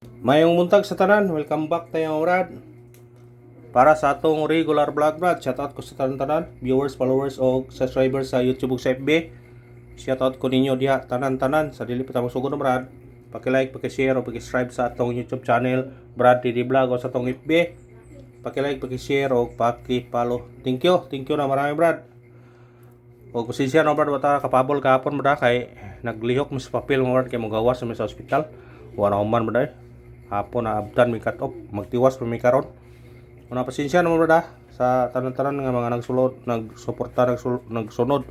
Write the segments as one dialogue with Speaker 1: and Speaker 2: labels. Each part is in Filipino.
Speaker 1: Mayong muntag sa tanan, welcome back tayo Brad. Para sa atong regular vlog Brad, shoutout ko sa tanan-tanan, viewers, followers o subscribers sa YouTube ug sa FB. Shoutout ko ninyo diha tanan-tanan sa dili pa ta mosugod Brad. Paki-like, paki-share o paki-subscribe sa atong YouTube channel Brad TD Vlog o sa atong FB. Paki-like, paki-share o paki-follow. Thank you na marami Brad. O kusisya no Brad, wata kapabol kahapon Brad kay naglihok mo sa papel mo Brad kay mo gawas sa ospital. Wala man Brad. Hapon na abdan mi cut off magtiwas pa mi karon. Una pasensya naman brada sa tanan-tanan nga mga nagsuporta nagsunod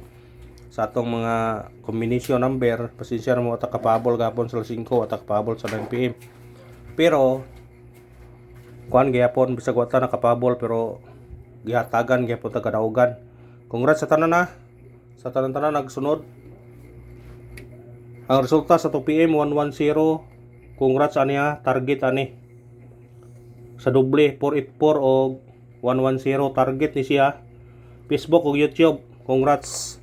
Speaker 1: sa atong mga combination number. Pasensya na mo ata kapabol gapon sa 5 ata kapabol sa 9 PM. Pero kuan gyapon bisag wata nakapabol pero gihatagan gyapon ta kadaugan. Congrats sa tanan na sa tanan-tanan nagsunod. Ang resulta sa 2 PM 110. Congrats aniya, target ani. Sa doble 484 o 110 target ni siya. Facebook o YouTube. Congrats.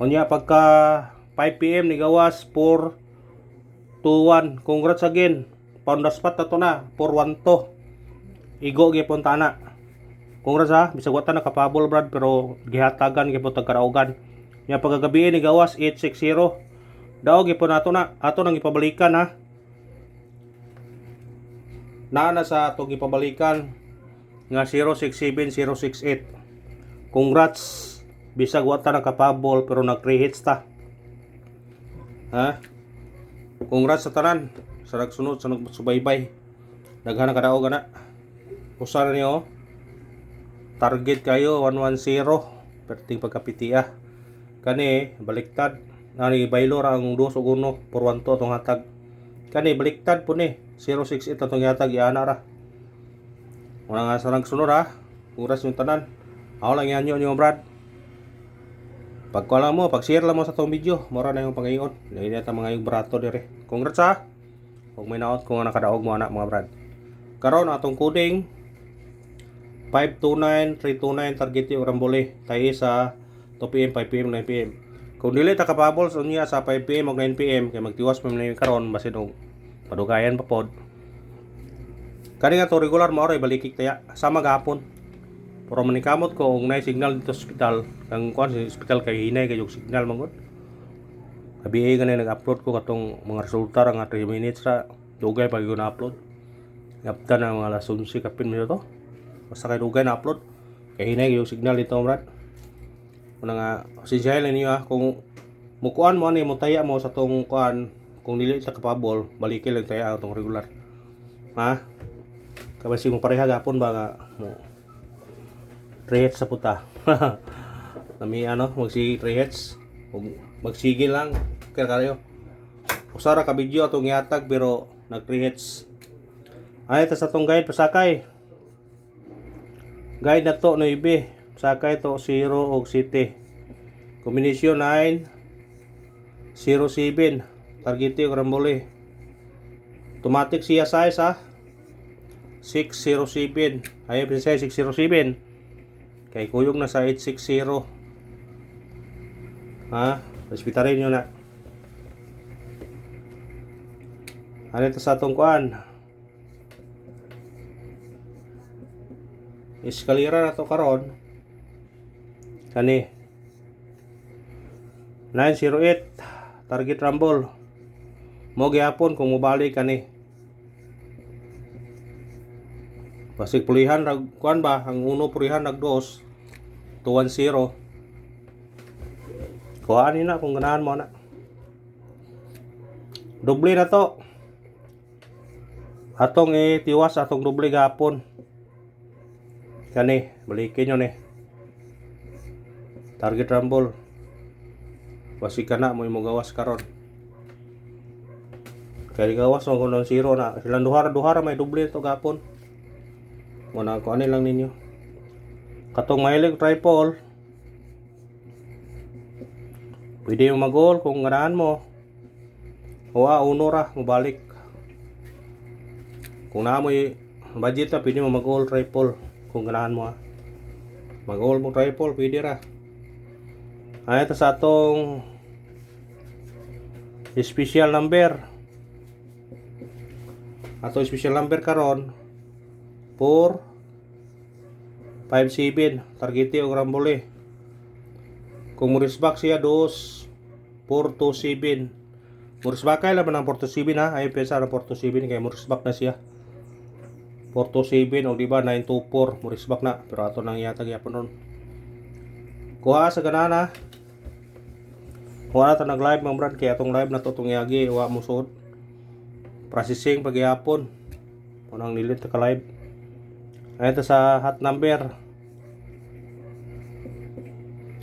Speaker 1: Unya pagka 5 PM ni gawas 421. Congrats again. Pound the spot na to na 412. Igo gyapon tana. Congrats ha. Bisag wata nakapabol Brad pero gihatagan gyapon tagkaraugan. Nya pagkagabi ni gawas 860. Daog gyapon ato nang ipabalikan ha. Naana sa atong ipabalikan nga 067068. Congrats, bisag wata nakapabol pero nag 3 hits ta. Ha? Congrats sa tanan sa nagsunod sa nagsubaybay. Daghana kadaog na. Usa niyo target kayo 110 perting pagkapitiya. Kani baliktad nani baylo ra ang 2 ug 1 412 tong hatag. Kani baliktad po ni 068 atong yatag iana ra. Wala nga sa nagsunod ha. Oras yung tanan. Ako lang yan yun Brad. Pagkuha mo, pag-share lang mo sa itong video. Mura na yung pangayon. Lain na mga yung brato dire. Congrats ha. Huwag may naot kung nakadaog mo anak mga Brad. Karon atong coding 529329 target yung rambole. Tayo sa 2 PM, 5 PM, 9 PM. Kung dili ta kapabol sa unya sa 5 PM o 9 PM kay magtiwas pa man karon basin og padugayan pa pod. Kani nga to regular mo oray balikik taya sama gahapon. Pero manikamot ko og nay signal dito sa ospital. Ang kuan sa ospital kay hinay kay og signal mangod. Kabi gani nag-upload ko katong mga resulta ra nga 3 minutes ra dugay pag na upload. Yapta na mga alas 11 kapin mo to. Basta kay dugay na upload. Kay hinay kay og signal dito Brad. Una nga sinsyahan lang niyo ha kung mukuan mo ani mo taya mo sa tong kuan kung dili sa kapabol balikin lang taya atong regular ha kabasi mo pareha gapon ba nga mo 3 hits sa puta nami magsi 3 hits magsige lang kayo usara ka video atong yatag pero nag 3 hits ay ta sa tong guide pasakay guide na to no ibe sakay to 0 og 7 combination 9 07 target yung rambole automatic siya size ha 607 ayaw sa 607 kay kuyog na sa 860 ha respetarin nyo na ano ito sa atong kuan eskalera na to karon kani 908 target rumble mo gyapon kung mobalik kani basig pulihan rag kuan ba ang uno pulihan nag 2 210 kuan ni na kung ganahan mo na doble na to atong tiwas atong doble gapon kani balikin nyo ni target rumble basi ka na mo gawas karon kaya gawas mo kung 0 na silang duhara may doble to gapon muna ko lang ninyo katong mahilig triple pwede yung mag-goal kung ganahan mo huwa uno ra mabalik kung na mo budget na pwede mo mag-goal triple kung ganahan mo ha mag-goal mo triple pwede ra ay ito sa atong special number Ato special number karon 457 targete og rambole. Kung murisbak siya 427. Murisbak kay laban ng 427 ha. Ay pensa na 427 kay murisbak na siya. 427 o diba 924 murisbak na pero ato nang yatag yapon ron. Kuha sa ganana. Kuha na ta nag live mga brad kay atong live na to tong yagi wa mo suod. Processing pagyapon. Unang nilit ka live. Ayun sa hot number.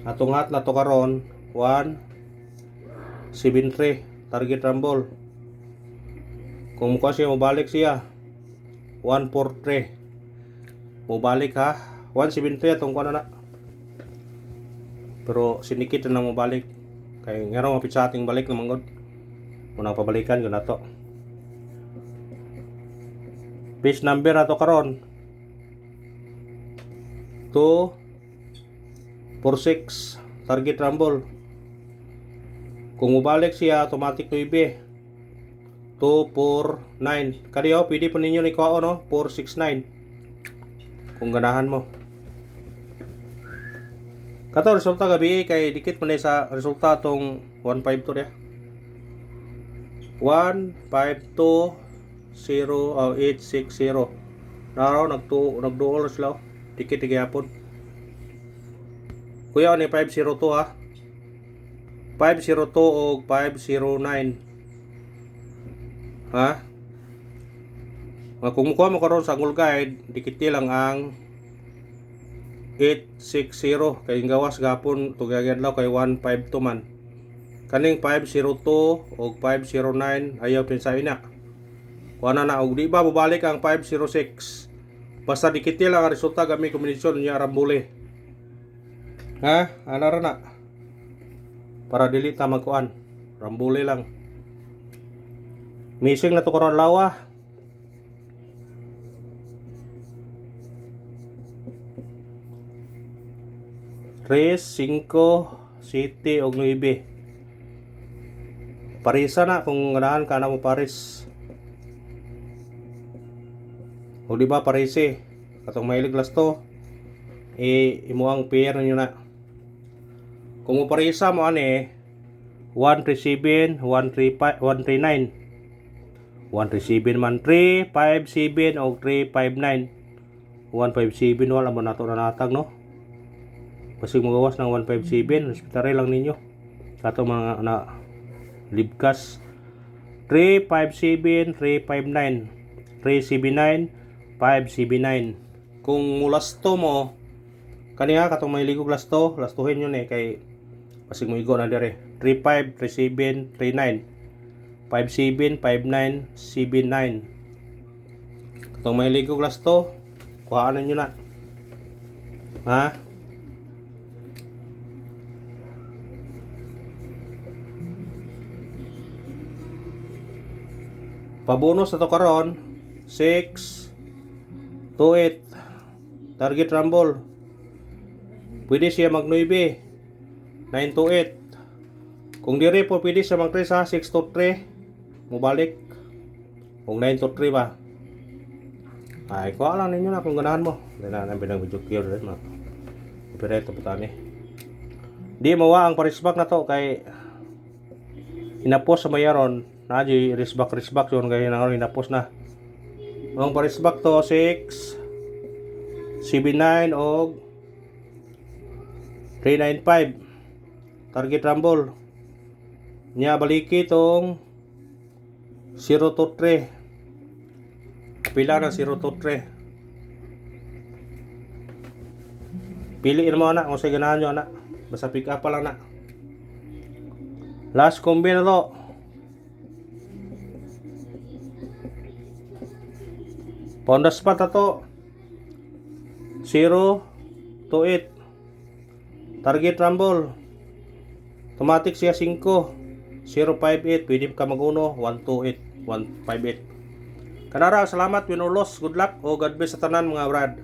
Speaker 1: Atong hot na to karon 173 target rumble. Kung mukha siya mabalik siya 143. Mabalik ha. 173 atong kuha na. Pero sinikit na mabalik. Kay nga raw mapitsa ating balik na manggod. Unang pabalikan ko na to. Base number na to karon 246 target rumble. Kung mabalik siya automatic 9 249 kadiyo pwede po ninyo ni kuha no 469 kung ganahan mo. Kato resulta gabi kay dikit man sa resulta tong 152 ya 1520 860 naraw nagduol sila dikit gyapon. Kuya ni 502 ha. 502 o 509. Ha? Kung mukuha mo karon sa Google Guide, dikit lang ang 860 kay gawas gapon tugagyan law kay 152 man. Kaning 502 o 509 ayaw pin sa ina. Kuha na og di ba mabalik ang 506. Basta dikit lang ang resulta gami kombinasyon niya rambule. Ha? Ana ra na. Para dili ta magkuan. Rambule lang. Missing na to karon lawa. Tres, 5, City og 9. Parisa na kung ganahan ka na mo paris. O di ba parisi? Katong mahilig lasto. Imo ang pair niyo na. Kung mo parisa mo ani 137, 139. 137 man 357 o 359. 157 wala mo nato na natag no. Pasig magawas ng 157, hospital lang ninyo. Kato mga na libkas 357, 359, 379, 579. Kung mulasto mo kaniya katong may ligog lastuhin yun kay pasig mo igo na dire 35, 37, 39, 57, 59, 79. Katong may ligog lasto kuhaan nyo na. Ha? Pabonus na to karon 6 to 8 target rumble. Pwede siya mag 9 9 to 8. Kung dire po pwede siya mag 3 sa 6 to 3 mubalik. Kung 9 to 3 ba ay kuha lang ninyo na kung ganahan mo. Hindi na pinang video clear rin mga operate po tani. Di mawa ang parisbak na to kay inapos sa mayaron na di risbak yun kaya na inapos na. Ang parisbak to 6 CB9 og 395 target rumble nya baliki tong 0 to 3 pila na 0 to 3 piliin mo anak kung sa ganahan nyo anak basta pick up pa lang na last combi na to on the spot ato 0 to 8 target rumble automatic siya 5 058 pwede ka mag-uno 128 158 kanara salamat win or loss good luck o God bless sa tanan mga brad.